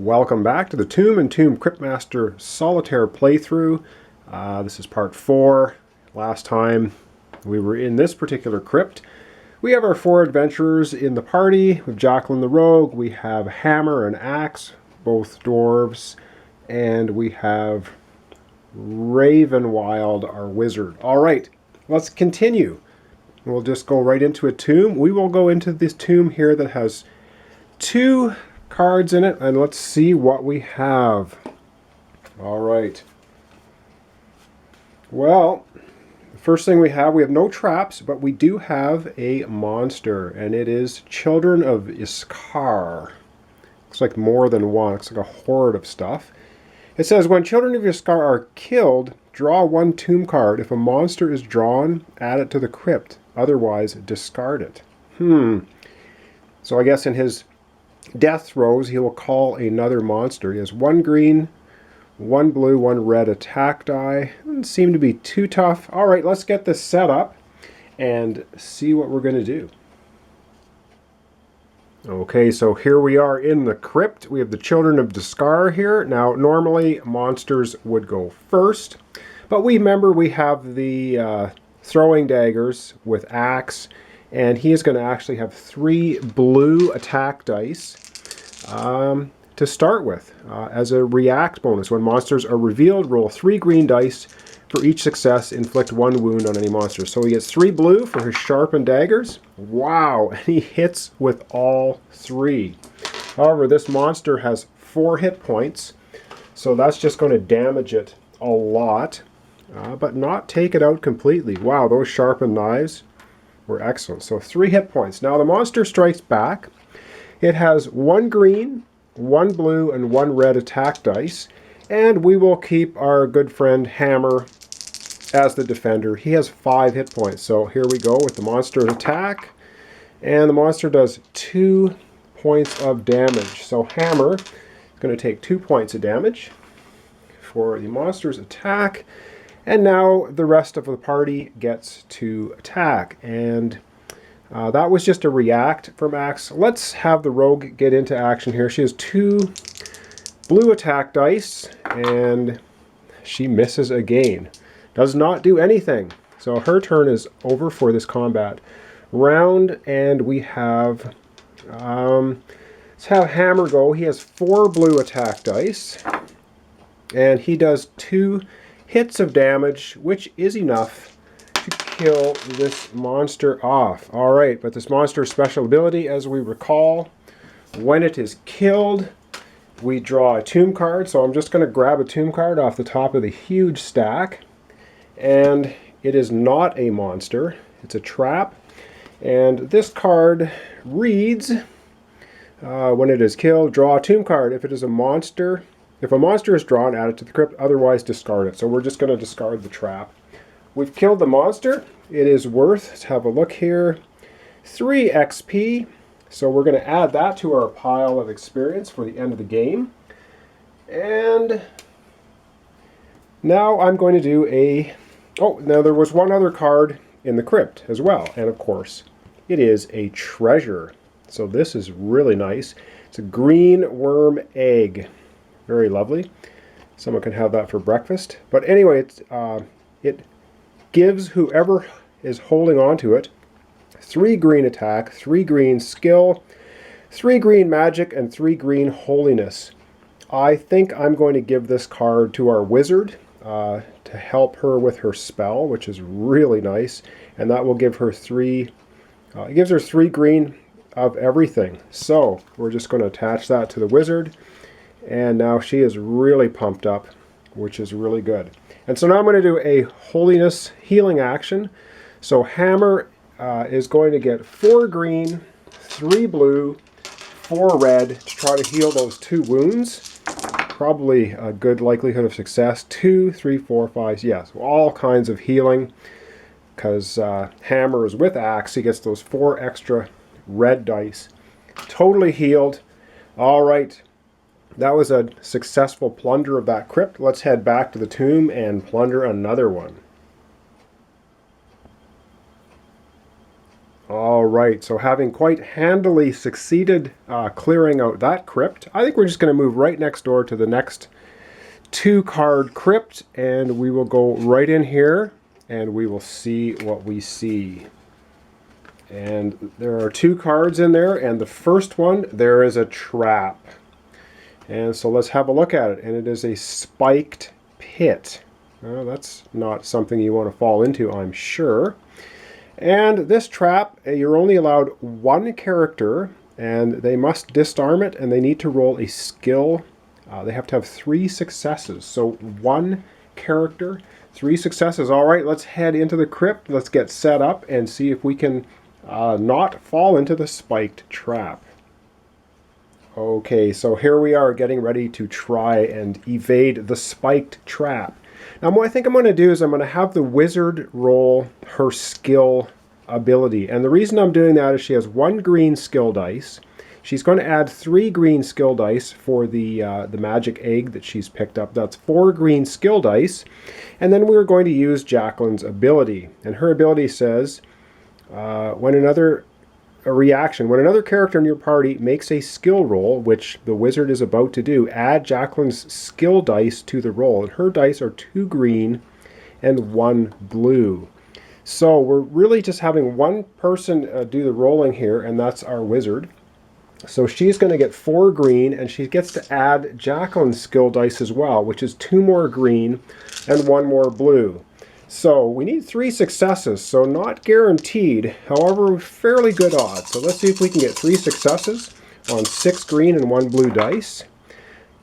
Welcome back to the Tomb and Tomb Cryptmaster Solitaire playthrough. This is part 4. Last time we were in this particular crypt. We have our 4 adventurers in the party. With Jacqueline the Rogue, we have Hammer and Axe, both dwarves, and we have Ravenwild, our wizard. Alright, let's continue. We'll just go right into a tomb. We will go into this tomb here that has 2 cards in it, and let's see what we have. All right. Well, the first thing we have no traps, but we do have a monster, and it is Children of Iskar. Looks like more than one. Looks like a horde of stuff. It says, when Children of Iskar are killed, draw 1 tomb card. If a monster is drawn, add it to the crypt. Otherwise, discard it. So I guess in his death throes, he will call another monster. He has 1 green, 1 blue, 1 red attack die. Doesn't seem to be too tough. All right, let's get this set up and see what we're going to do. Okay, so here we are in the crypt. We have the Children of Iskar here. Now, normally monsters would go first, but we remember we have the throwing daggers with Axe, and he is going to actually have 3 blue attack dice to start with as a react bonus. When monsters are revealed, roll 3 green dice. For each success, inflict 1 wound on any monster. So he gets 3 blue for his sharpened daggers. Wow, and he hits with all 3. However, this monster has 4 hit points, so that's just going to damage it a lot, but not take it out completely. Wow, those sharpened knives were excellent. So 3 hit points. Now the monster strikes back. It has 1 green, 1 blue, and 1 red attack dice. And we will keep our good friend Hammer as the defender. He has 5 hit points. So here we go with the monster attack. And the monster does 2 points of damage. So Hammer is going to take 2 points of damage for the monster's attack. And now the rest of the party gets to attack. And that was just a react from Axe. Let's have the rogue get into action here. She has 2 blue attack dice, and she misses again. Does not do anything. So her turn is over for this combat round, and we have, let's have Hammer go. He has 4 blue attack dice, and he does 2 hits of damage, which is enough to kill this monster off. Alright, but this monster's special ability, as we recall, when it is killed, we draw a tomb card. So I'm just going to grab a tomb card off the top of the huge stack. And it is not a monster. It's a trap. And this card reads, when it is killed, draw a tomb card. If it is a monster, if a monster is drawn, add it to the crypt. Otherwise, discard it. So we're just going to discard the trap. We've killed the monster. It is worth, let's have a look here, 3 XP. So we're going to add that to our pile of experience for the end of the game. And now I'm going to do a... Oh, now there was one other card in the crypt as well. And of course, it is a treasure. So this is really nice. It's a green worm egg. Very lovely. Someone can have that for breakfast. But anyway, it gives whoever is holding on to it 3 green attack, 3 green skill, 3 green magic, and 3 green holiness. I think I'm going to give this card to our wizard to help her with her spell, which is really nice. And that will give her 3, it gives her 3 green of everything. So we're just going to attach that to the wizard. And now she is really pumped up, which is really good. And so now I'm going to do a holiness healing action. So Hammer is going to get 4 green, 3 blue, 4 red to try to heal those 2 wounds. Probably a good likelihood of success. 2, 3, 4, 5, yes, all kinds of healing. Because Hammer is with Axe, he gets those 4 extra red dice. Totally healed. All right. That was a successful plunder of that crypt. Let's head back to the tomb and plunder another one. All right, so having quite handily succeeded clearing out that crypt, I think we're just going to move right next door to the next 2-card crypt, and we will go right in here and we will see what we see. And there are 2 cards in there, and the first one, there is a trap. And so let's have a look at it, and it is a spiked pit. Well, that's not something you want to fall into, I'm sure. And this trap, you're only allowed 1 character, and they must disarm it, and they need to roll a skill. They have to have 3 successes. So 1 character, 3 successes. All right, let's head into the crypt. Let's get set up and see if we can not fall into the spiked trap. Okay, so here we are getting ready to try and evade the spiked trap. Now what I think I'm going to do is I'm going to have the wizard roll her skill ability. And the reason I'm doing that is she has 1 green skill dice. She's going to add 3 green skill dice for the magic egg that she's picked up. That's 4 green skill dice. And then we're going to use Jacqueline's ability. And her ability says, when another character in your party makes a skill roll, which the wizard is about to do, add Jacqueline's skill dice to the roll. And her dice are 2 green and 1 blue. So we're really just having 1 person do the rolling here, and that's our wizard. So she's going to get 4 green, and she gets to add Jacqueline's skill dice as well, which is 2 more green and 1 more blue. So we need 3 successes, so not guaranteed, however fairly good odds. So let's see if we can get 3 successes on 6 green and 1 blue dice.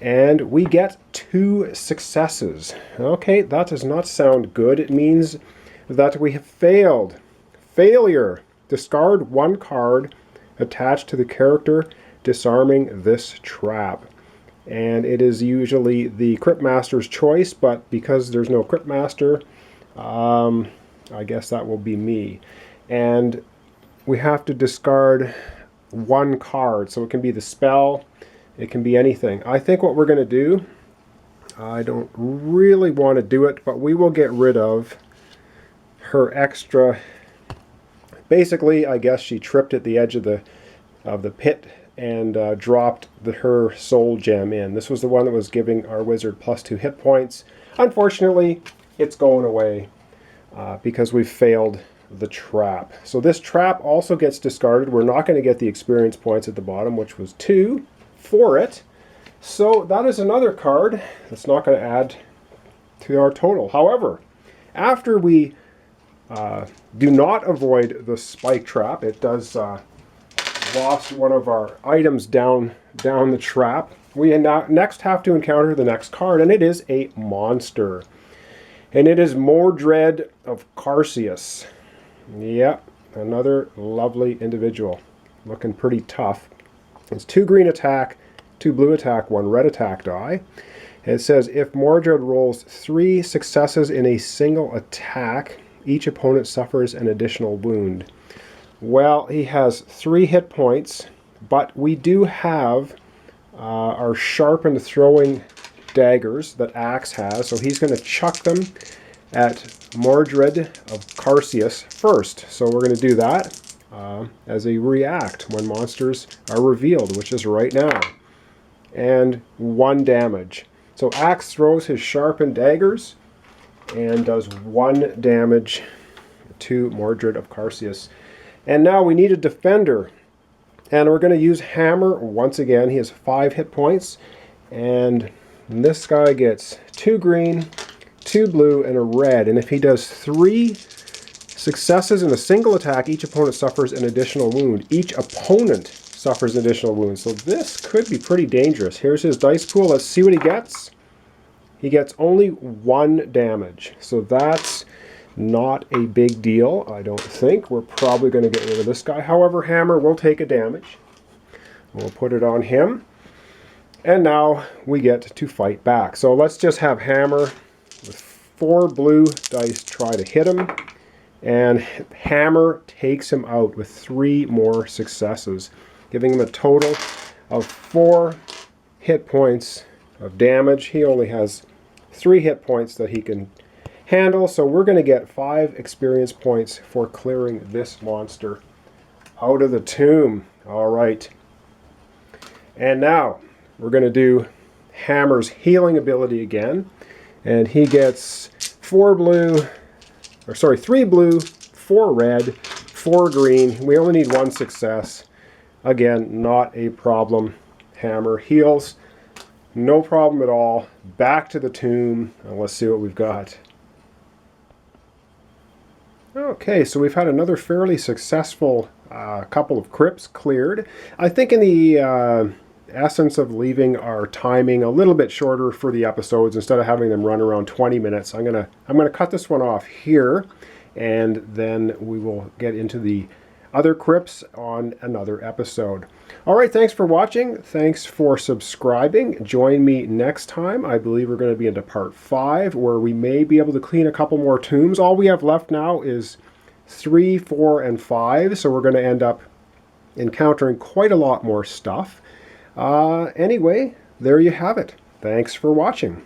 And we get 2 successes. Okay, that does not sound good. It means that we have failed. Failure. Discard 1 card attached to the character disarming this trap. And it is usually the Crypt Master's choice, but because there's no Crypt Master, I guess that will be me. And we have to discard 1 card, so it can be the spell, it can be anything. I think what we're going to do, I don't really want to do it, but we will get rid of her extra. Basically, I guess she tripped at the edge of the pit and dropped her soul gem in. This was the one that was giving our wizard +2 hit points. Unfortunately, it's going away because we've failed the trap. So this trap also gets discarded. We're not going to get the experience points at the bottom, which was 2 for it. So that is another card that's not going to add to our total. However, after we do not avoid the spike trap, it does lost one of our items down the trap. We next have to encounter the next card, and it is a monster. And it is Mordred of Carcius. Yep, another lovely individual. Looking pretty tough. It's 2 green attack, 2 blue attack, 1 red attack die. And it says if Mordred rolls 3 successes in a single attack, each opponent suffers an additional wound. Well, he has 3 hit points, but we do have our sharpened throwing daggers that Axe has, so he's going to chuck them at Mordred of Carcius first. So we're going to do that as a react when monsters are revealed, which is right now. And 1 damage. So Axe throws his sharpened daggers and does 1 damage to Mordred of Carcius. And now we need a defender. And we're going to use Hammer once again. He has 5 hit points. And this guy gets 2 green, 2 blue, and a red. And if he does 3 successes in a single attack, each opponent suffers an additional wound. Each opponent suffers an additional wound. So this could be pretty dangerous. Here's his dice pool. Let's see what he gets. He gets only 1 damage. So that's not a big deal, I don't think. We're probably going to get rid of this guy. However, Hammer will take a damage. We'll put it on him. And now we get to fight back. So let's just have Hammer with 4 blue dice try to hit him. And Hammer takes him out with 3 more successes, giving him a total of 4 hit points of damage. He only has 3 hit points that he can handle, so we're going to get 5 experience points for clearing this monster out of the tomb. All right. And now we're going to do Hammer's healing ability again. And he gets 3 blue, 4 red, 4 green. We only need 1 success. Again, not a problem. Hammer heals. No problem at all. Back to the tomb. And let's see what we've got. Okay, so we've had another fairly successful couple of crypts cleared. I think in the essence of leaving our timing a little bit shorter for the episodes, instead of having them run around 20 minutes, I'm gonna cut this one off here, and then we will get into the other crypts on another episode. All right, thanks for watching. Thanks for subscribing. Join me next time. I believe we're going to be into part 5, where we may be able to clean a couple more tombs. All we have left now is 3, 4, and 5, so we're going to end up encountering quite a lot more stuff. Anyway, there you have it. Thanks for watching.